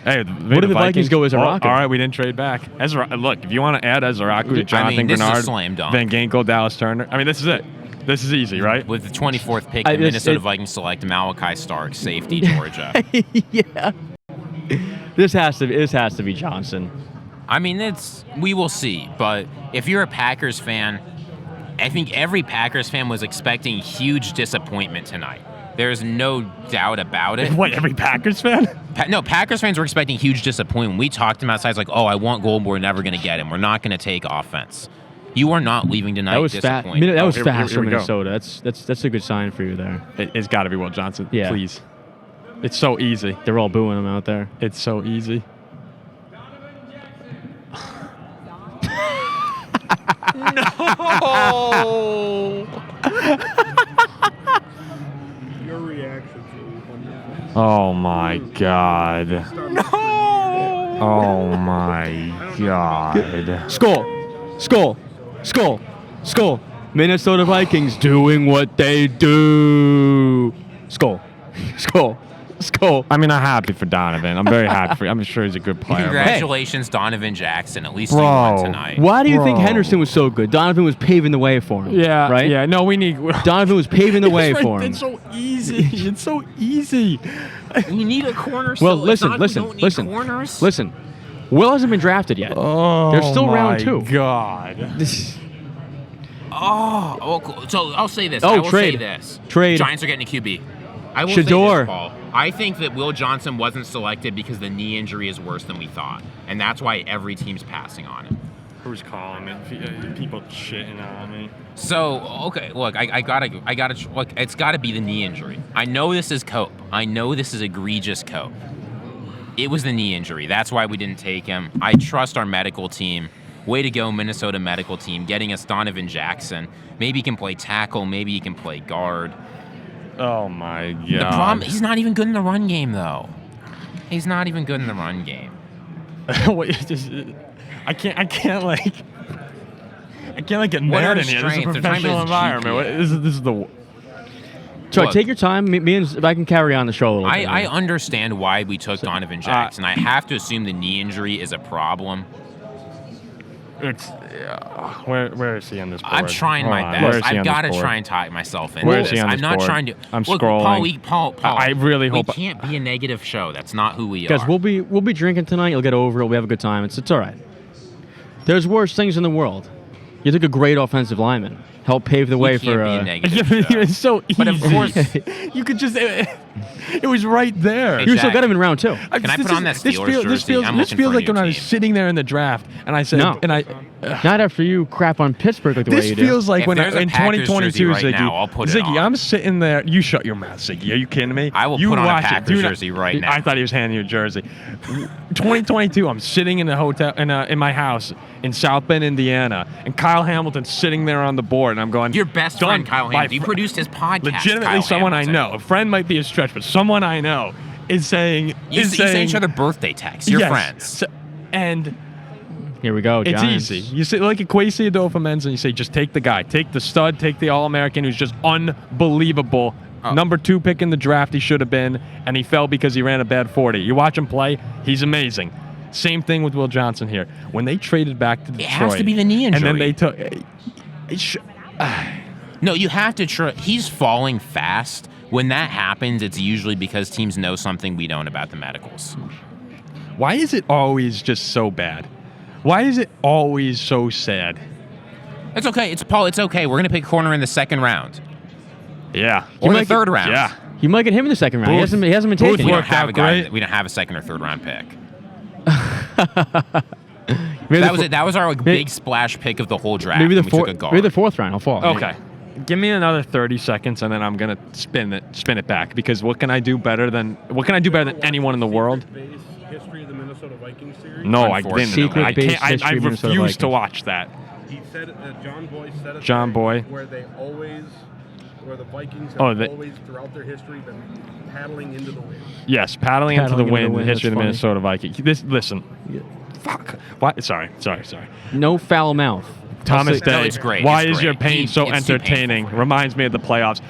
Hey, what did the Vikings go as Araku? All right, we didn't trade back. Look, if you want to add Ezraku to Jonathan this is a Grenard, slam dunk. Van Ginkel, Dallas Turner. I mean, this is it. This is easy, right? With the 24th pick, the Minnesota Vikings select Malachi Stark, safety, Georgia. Yeah. This has to be Johnson. I mean, we will see. But if you're a Packers fan, I think every Packers fan was expecting huge disappointment tonight. There's no doubt about it. What, every Packers fan? No, Packers fans were expecting huge disappointment. We talked to them outside. It's like, I want gold. We're never going to get him. We're not going to take offense. You are not leaving tonight disappointed. That was fast here for we go. Minnesota. That's a good sign for you there. It's got to be Will Johnson. Yeah. Please. It's so easy. They're all booing him out there. It's so easy. No! Your reaction to Oh my God. No! Oh my God. Skull. Minnesota Vikings doing what they do. Skull. I mean, I'm happy for Donovan. I'm very happy for him. I'm sure he's a good player. Congratulations, Donovan Jackson. At least you won tonight. Why do you think Henderson was so good? Donovan was paving the way for him. Yeah, right? Yeah, no, we need... Donovan was paving the way for him. It's so easy. It's so easy. You need a corner. Well, listen. Will hasn't been drafted yet. Oh, They're still round 2. God. Cool. So I'll say this. I will trade. say this. Trade. Giants are getting a QB. I will Shador. say this, Paul. I think that Will Johnson wasn't selected because the knee injury is worse than we thought, and that's why every team's passing on him. Who's calling me? People shitting on me. So okay, look, I gotta look. It's got to be the knee injury. I know this is cope. I know this is egregious cope. It was the knee injury. That's why we didn't take him. I trust our medical team. Way to go, Minnesota medical team, getting us Donovan Jackson. Maybe he can play tackle. Maybe he can play guard. Oh my God. The problem, he's not even good in the run game, though. He's not even good in the run game. I can't get mad in here. This is a professional environment. This is the... So take your time. Me and if I can carry on the show a little bit. I understand why we took Donovan Jackson. I have to assume the knee injury is a problem. It's where is he on this board? I'm trying my best. I've got to try and tie myself into Where is this. he on I'm this not board? trying to. I'm look, scrolling. Paul. I really hope we can't be a negative show. That's not who we Guys, are. we'll be drinking tonight. You'll get over it. We have a good time. It's all right. There's worse things in the world. You took a great offensive lineman. Help pave the way can't for. be a negative show. It's so easy. But of course, you could just. It was right there. You still got him in round 2. Can I put on that Steelers jersey? This feels like when I was sitting there in the draft and I said, No. Not after you crap on Pittsburgh like the way this you do. feels like If when there's a in Packers 2022, jersey right Ziggy. now, I'll put it Ziggy, on. I'm sitting there. You shut your mouth, Ziggy. Are you kidding me? I will you put on a watch it. Packers Do not- jersey right now. I thought he was handing you a jersey. 2022, I'm sitting in the hotel in my house in South Bend, Indiana, and Kyle Hamilton's sitting there on the board, and I'm going. Your best friend, Kyle Hamilton. You produced his podcast. Legitimately, Kyle someone Hamilton. I know. A friend might be a stretch, but someone I know is saying. You send each other birthday texts. You're yes. friends. So, and Here we go, it's Giants. easy. You say like a Kwesi Adolfo-Mensa, and you say just take the guy, take the stud, take the All-American who's just unbelievable. Number 2 pick in the draft he should have been, and he fell because he ran a bad 40. You watch him play, he's amazing. Same thing with Will Johnson here. When they traded back to Detroit, It has to be the knee injury. and then they took. No, you have to he's falling fast. When that happens, it's usually because teams know something we don't about the medicals. Why is it always just so bad? Why is it always so sad? It's okay. Paul. It's okay. We're gonna pick corner in the 2nd round Yeah. or the 3rd round. Yeah. You might get him in the 2nd round. He hasn't been We taken don't yet. have a great. guy. We don't have a 2nd or 3rd round pick. Maybe That the was it. That was our big splash pick of the whole draft. Maybe the and we took a guard. maybe the 4th round will fall. Okay. Give me another 30 seconds, and then I'm gonna spin it back. Because what can I do better than anyone in the world? History of the Minnesota Vikings series. No, I didn't. Secret-based I history of Minnesota refuse to Vikings. watch that. He said, John Boy said it. John Boy. Where the Vikings have always, throughout their history, been paddling into the wind. Yes, paddling into the wind. The history of the that's funny. Minnesota Vikings. Listen. Fuck. What? Sorry. No foul mouth. Thomas No, Day. it's great. Why It's is your great. pain so It's too entertaining? painful. Reminds me of the playoffs.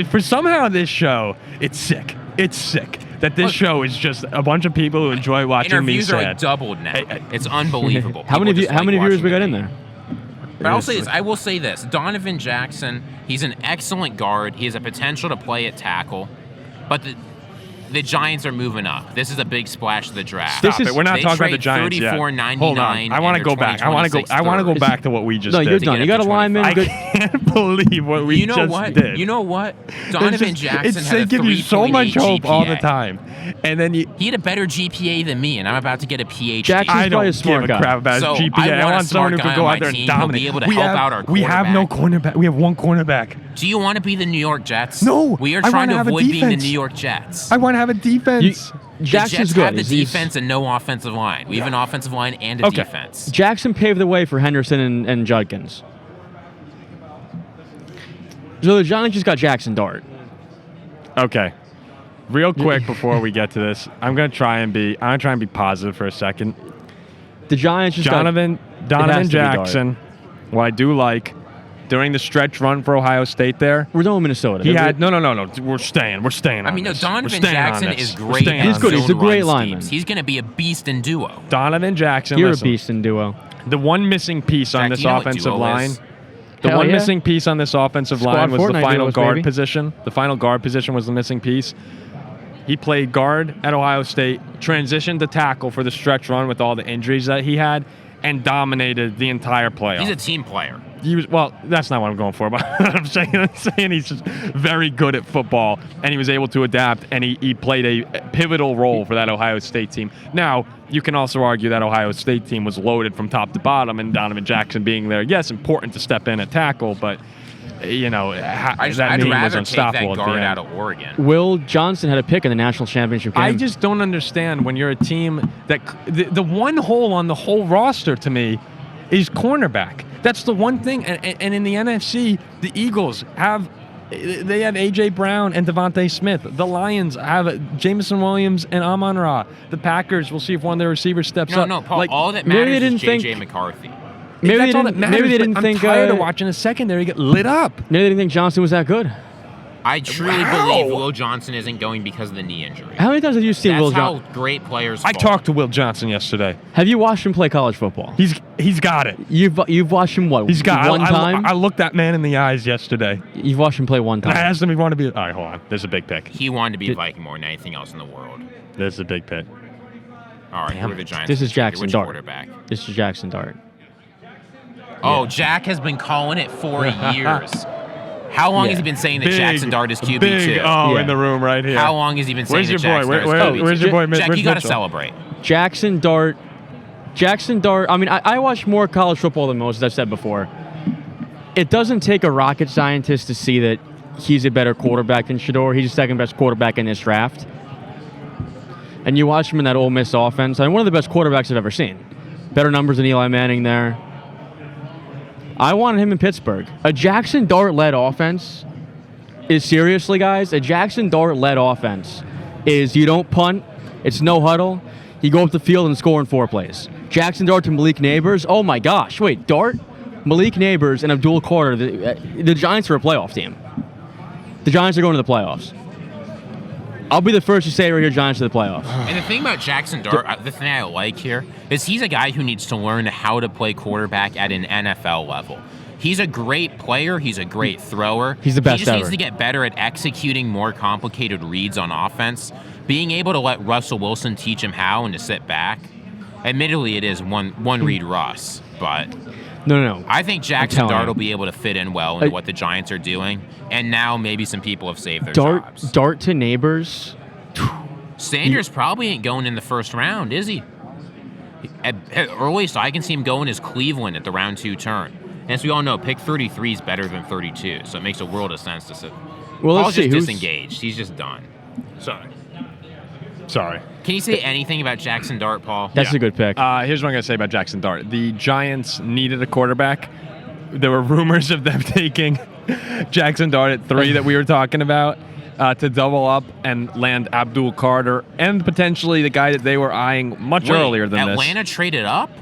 For somehow this show, it's sick. It's sick. that this show is just a bunch of people who enjoy watching me Interviews are sad. like doubled now. It's unbelievable. How many viewers we got in there? But I will say this: Donovan Jackson, he's an excellent guard. He has a potential to play at tackle, but the Giants are moving up. This is a big splash of the draft. Stop it. We're not talking about the Giants yet. Hold on. I want to go back. I want to go back to what we just did. No, you're done. You got a lineman. I can't believe what we just did. You know what? Donovan Jackson had a 3.8 give you so much hope GPA. all the time, and then he had a better GPA than me, and I'm about to get a PhD. Jackson's I don't probably a smart give guy. a crap about So his GPA. I want a want someone who smart can guy go on out there my and team who'll dominate. be able to help out our We have no quarterback. cornerback. We have one cornerback. Do you want to be the New York Jets? No, We are I trying wanna to have a avoid being the defense. New York Jets. I want to have a defense. The Jackson's Jets good. have the He's- defense and no offensive line. We have an offensive line and a Okay. defense. Jackson paved the way for Henderson and Judkins. So the Giants just got Jackson Dart. Okay. Real quick before we get to this, I'm gonna try and be positive for a second. The Giants just Donovan to be Jackson, what I do like, during the stretch run for Ohio State there, we're done with Minnesota. he had no. We're staying. I mean, no, Donovan Jackson is We're great. staying at on He's good. this. He's a zone great run lineman. schemes. He's going to be a beast in duo. Donovan Jackson. You're listen, a beast in duo. The one missing piece on Jack, this do you know what offensive duo line. is? The Hell one yeah. missing piece on this offensive Squad line was the Fortnite final duos, guard baby. position. The final guard position was the missing piece. He played guard at Ohio State, transitioned to tackle for the stretch run with all the injuries that he had, and dominated the entire playoff. He's a team player. Well, that's not what I'm going for, but I'm saying he's just very good at football, and he was able to adapt, and he played a pivotal role for that Ohio State team. Now, you can also argue that Ohio State team was loaded from top to bottom, and Donovan Jackson being there, yes, important to step in at tackle, but that team was I'd rather take that unstoppable at the guard end. out of Oregon. Will Johnson had a pick in the national championship game. I just don't understand when you're a team that the one hole on the whole roster to me is cornerback. That's the one thing. And in the NFC, the Eagles have A.J. Brown and Devontae Smith. The Lions have Jameson Williams and Amon-Ra. The Packers, we'll see if one of their receivers steps up. No, Paul. Like, all that maybe matters they is didn't J.J. think- McCarthy. maybe that's they all didn't, that matters, maybe they but didn't I'm think. tired of watching a secondary get lit up. Maybe they didn't think Johnson was that good. I truly believe Will Johnson isn't going because of the knee injury. How many times have you seen That's Will how Johnson? great players I fall. talked to Will Johnson yesterday. Have you watched him play college football? He's got it. You've watched him what? He's got one time. I looked that man in the eyes yesterday. You've watched him play one I time. asked him if he wanted to be. All right, hold on. There's a big pick. He wanted to be a Viking more than anything else in the world. There's a big pick. All right, Damn who are the it. Giants? This is Jackson Which Dart. quarterback? This is Jackson Dart. Oh, Jack has been calling it for years. How long has he been saying that Jackson Dart is QB2? Big Yeah. in the room right here. How long has he been saying Where's that your boy? Jackson Dart is QB2? Where's your boy? Jack, Where's you got to Mitchell? celebrate. Jackson Dart. I mean, I watch more college football than most, as I've said before. It doesn't take a rocket scientist to see that he's a better quarterback than Shador. He's the second best quarterback in this draft. And you watch him in that Ole Miss offense. I mean, one of the best quarterbacks I've ever seen. Better numbers than Eli Manning there. I wanted him in Pittsburgh. A Jackson Dart-led offense is, seriously, guys, a Jackson Dart-led offense is you don't punt, it's no huddle, you go up the field and score in 4 plays. Jackson Dart to Malik Neighbors, oh my gosh, wait, Dart, Malik Neighbors, and Abdul Carter, the Giants are a playoff team. The Giants are going to the playoffs. I'll be the first to say right here, Giants to the playoffs. And the thing about Jackson Dart, the thing I like here, is he's a guy who needs to learn how to play quarterback at an NFL level. He's a great player. He's a great thrower. He's the best He just ever. needs to get better at executing more complicated reads on offense, being able to let Russell Wilson teach him how and to sit back. Admittedly, it is one read Russ, but No. I think Jackson telling Dart you. will be able to fit in well into what the Giants are doing. And now maybe some people have saved their jobs. Dart to Neighbors. Sanders probably ain't going in the first round, is he? At earliest I can see him going is Cleveland at the round 2 turn. And as we all know, pick 33 is better than 32, so it makes a world of sense to sit. Well, let's Paul's see. just disengaged. He's just done. Sorry. Can you say anything about Jackson Dart, Paul? That's a good pick. Here's what I'm going to say about Jackson Dart. The Giants needed a quarterback. There were rumors of them taking Jackson Dart at 3 that we were talking about to double up and land Abdul Carter and potentially the guy that they were eyeing much earlier than Atlanta traded up? this.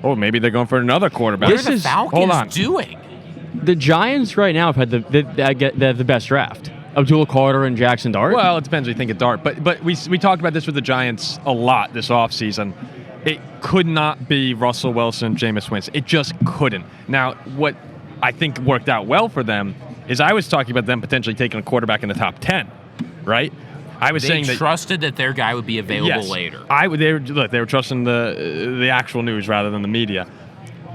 Oh, maybe they're going for another quarterback. What are the Falcons hold on. doing? The Giants right now have had the best draft. Abdullah Carter and Jackson Dart? Well, it depends what you think of Dart. But we talked about this with the Giants a lot this offseason. It could not be Russell Wilson, Jameis Winston. It just couldn't. Now, what I think worked out well for them is I was talking about them potentially taking a quarterback in the top 10, right? I was saying they that trusted that their guy would be available later. They were trusting the actual news rather than the media.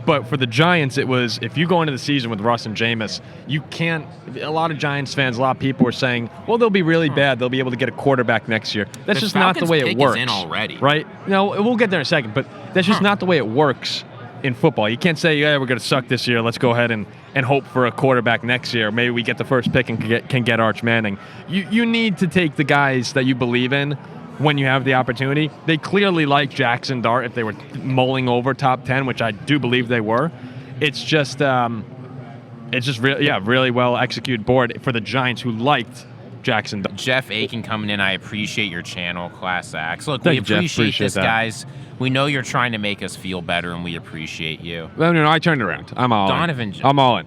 But for the Giants, it was, if you go into the season with Russ and Jameis, you can't. A lot of Giants fans, a lot of people were saying, well, they'll be really bad. They'll be able to get a quarterback next year. That's just not the way it works. Is in already. Right? No, we'll get there in a second. But that's just not the way it works in football. You can't say, yeah, we're going to suck this year. Let's go ahead and hope for a quarterback next year. Maybe we get the first pick and can get Arch Manning. You need to take the guys that you believe in when you have the opportunity. They clearly like Jackson Dart if they were mulling over top 10, which I do believe they were. It's just really well executed board for the Giants who liked Jackson Dart. Jeff Aiken coming in. I appreciate your channel, Class Acts. Look, Thank we you, Jeff. appreciate this, that. guys. We know you're trying to make us feel better, and we appreciate you. No, I turned it around. I'm all Donovan in. I'm all in.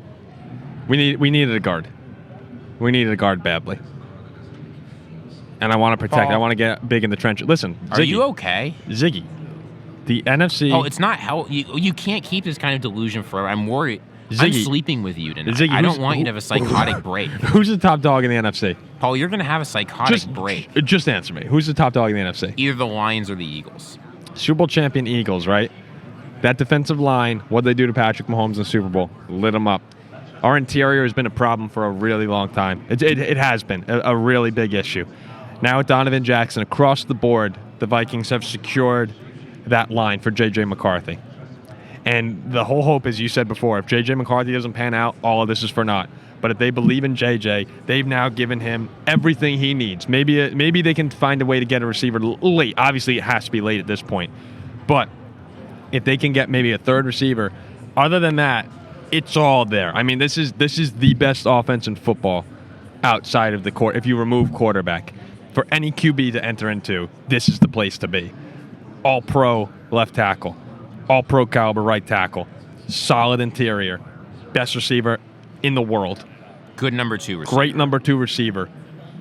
We needed a guard. We needed a guard badly. And I want to protect. Paul, I want to get big in the trenches. Listen, Ziggy, are you okay? Ziggy, the NFC. Oh, it's not how you can't keep this kind of delusion forever. I'm worried. I'm Ziggy, sleeping with you tonight. Ziggy, I don't want you to have a psychotic break. Who's the top dog in the NFC? Paul, you're going to have a psychotic break. Just answer me. Who's the top dog in the NFC? Either the Lions or the Eagles. Super Bowl champion Eagles, right? That defensive line, what they do to Patrick Mahomes in the Super Bowl, lit them up. Our interior has been a problem for a really long time. It has been a really big issue. Now with Donovan Jackson, across the board, the Vikings have secured that line for J.J. McCarthy. And the whole hope, as you said before, if J.J. McCarthy doesn't pan out, all of this is for naught. But if they believe in J.J., they've now given him everything he needs. Maybe they can find a way to get a receiver late. Obviously, it has to be late at this point. But if they can get maybe a third receiver, other than that, it's all there. I mean, this is the best offense in football outside of the court. If you remove quarterback, for any QB to enter into, this is the place to be. All-pro left tackle, all-pro caliber right tackle, solid interior, best receiver in the world. Good number 2 receiver. Great number 2 receiver.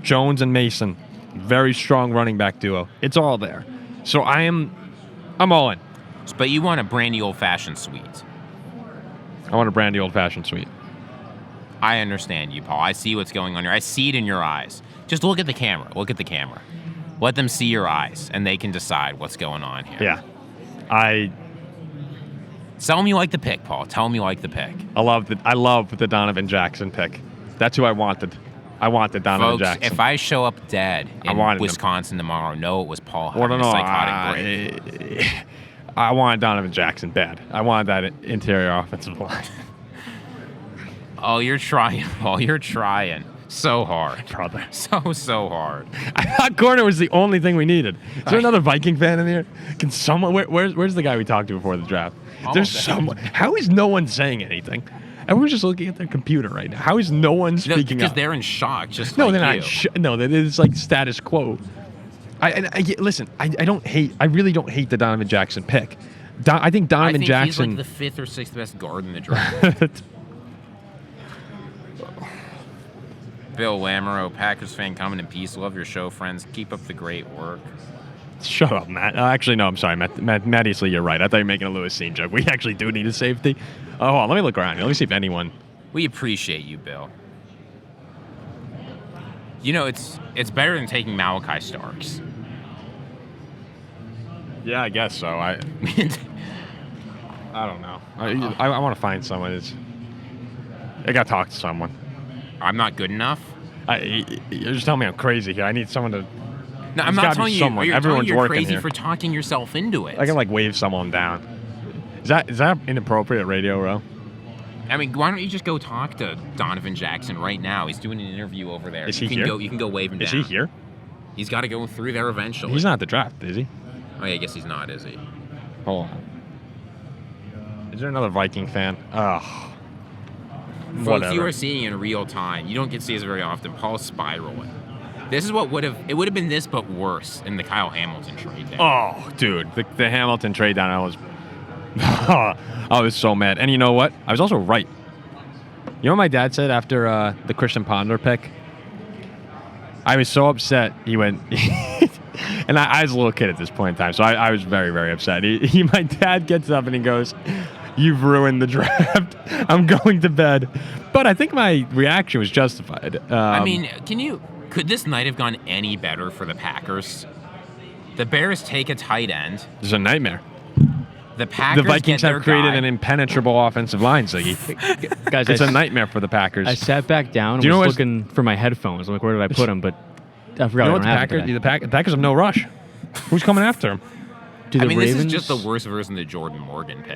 Jones and Mason, very strong running back duo. It's all there. So I'm all in. But you want a brandy old-fashioned sweet. I want a brandy old-fashioned sweet. I understand you, Paul. I see what's going on here. I see it in your eyes. Just look at the camera. Look at the camera. Let them see your eyes, and they can decide what's going on here. Yeah. Tell them you like the pick, Paul. Tell them you like the pick. I love the Donovan Jackson pick. That's who I wanted. I wanted Donovan Folks, Jackson. if I show up dead in Wisconsin tomorrow, no, it was Paul having a psychotic break. I wanted Donovan Jackson bad. I wanted that interior offensive line. Oh, you're trying, Paul. You're trying. So hard. Brother. So hard. I thought corner was the only thing we needed. Is there another Viking fan in here? Can someone... Where's the guy we talked to before the draft? There's someone... How is no one saying anything? Everyone's just looking at their computer right now. How is no one speaking up? Because they're in shock, just no, like they're you. not. No, that is like status quo. Listen, I don't hate... I really don't hate the Donovan Jackson pick. I think Donovan Jackson... he's like the 5th or 6th best guard in the draft. Bill Lamoureux, Packers fan, coming in peace. Love your show, friends. Keep up the great work. Shut up, Matt. Actually, no, I'm sorry, Matt Easley, you're right. I thought you were making a Lewis scene joke. We actually do need a safety. Oh, hold on, let me look around here. Let me see if anyone... We appreciate you, Bill. You know, it's better than taking Malachi Starks. Yeah, I guess so. I don't know. I want to find someone. I got to talk to someone. I'm not good enough? You're just telling me I'm crazy here. I need someone to... No, I'm not telling you. Everyone's you're working crazy here. for talking yourself into it. I can wave someone down. Is that inappropriate radio, Ro? I mean, why don't you just go talk to Donovan Jackson right now? He's doing an interview over there. Is he here? You can go wave him down. Is he here? He's got to go through there eventually. He's not at the draft, is he? Oh, yeah, I guess he's not, is he? Hold on. Is there another Viking fan? Ugh. Folks, Whatever. you are seeing in real time. You don't get to see this very often. Paul's spiraling. This is what would have been this, but worse in the Kyle Hamilton trade down. Oh, dude, the Hamilton trade down, I was so mad. And you know what? I was also right. You know what my dad said after the Christian Ponder pick? I was so upset. He went, and I was a little kid at this point in time, so I was very, very upset. My dad gets up and he goes, "You've ruined the draft. I'm going to bed." But I think my reaction was justified. I mean, could this night have gone any better for the Packers? The Bears take a tight end. It's a nightmare. The Packers The Vikings get their have created guy. an impenetrable offensive line, Ziggy. Guys, It's a nightmare for the Packers. I sat back down and Do you know was what's- looking for my headphones. I'm like, where did I put them? But I forgot You know I what don't have them today. the Packers have no rush. Who's coming after him? Do I the mean, Ravens, this is just the worst version of the Jordan Morgan pick.